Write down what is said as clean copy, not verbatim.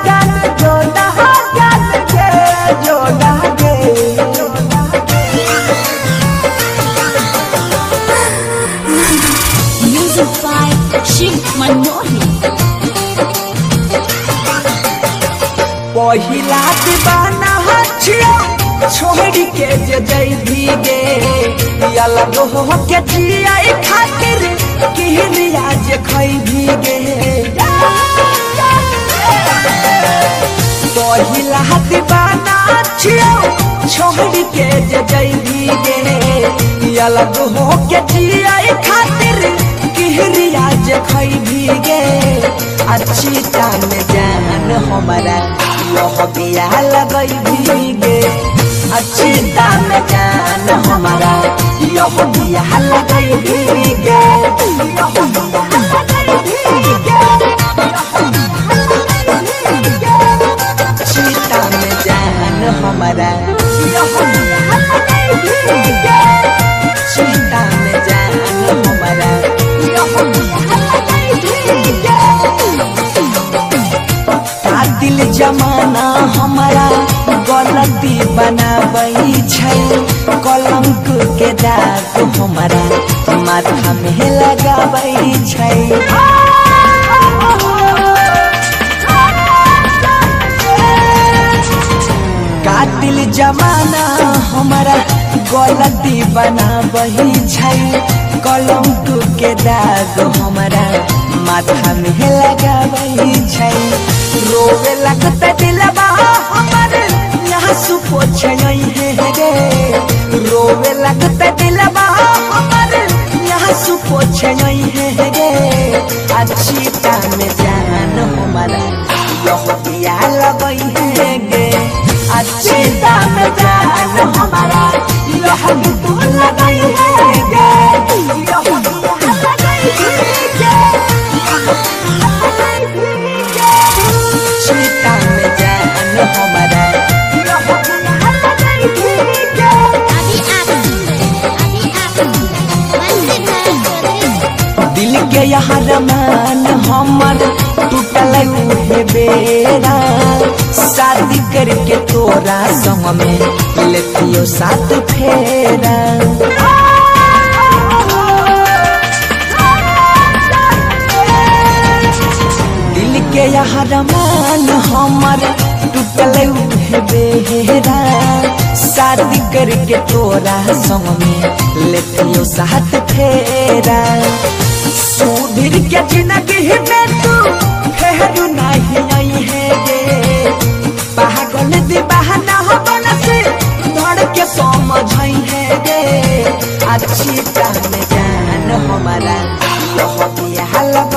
जान जो लहा जान के जो लागे Music by Shiv Manohi। पहिला दीवाना हछिया छोड़ी के जे जई भीगे अलग हो के जिया खातिर किहरिया जे खई भीगे पहिला दीवाना हछिया छोड़ी के जे जई भीगे अलग हो के जिया खातिर किहरिया जे खई भीगे अच्छी जान जान हमारा यह बिया लगई भीगे अच्छी दाम जान हमारा यह बिया लगई भीगे अच्छी दाम जान हमारा यह बिया लगई भीगे अच्छी दाम जान हमारा यह बिया लगई भीगे दिल जमाना हमारा गलती बनाबई छै कलंक के दाग हमारा माथा में लगाबई छै का दिल जमाना हमारा गलती बनाबई छै कलंक के दाग हमारा माथा में लगाबई छै रोवे लगता दिलवा हमारे यहाँ सुपो छई है गे रोवे लगता दिलवा हमारे यहाँ सुपो छई है गे अच्छी टाइम जान हमारा यह बिया लगई है गे अच्छी टाइम जान हमारा यह बिया लगई है गे यह बिया लगई है गे सीता में जान हमारा दिल के यहाँ रमान हमर टूटल उहे बेरा शादी करके तोरा संग में लेतियो साथ फेरा के यहाँ रमान हमर टूटल उहे बेरा शादी करके तोरा संग में लेतियो साथ फेरा सुधीर के जिंदगी में तू फेरू नहीं आई है गे पागल दीवाना बन से धड़ के समझई है गे अच्छी जान जान हमारा यह बिया लग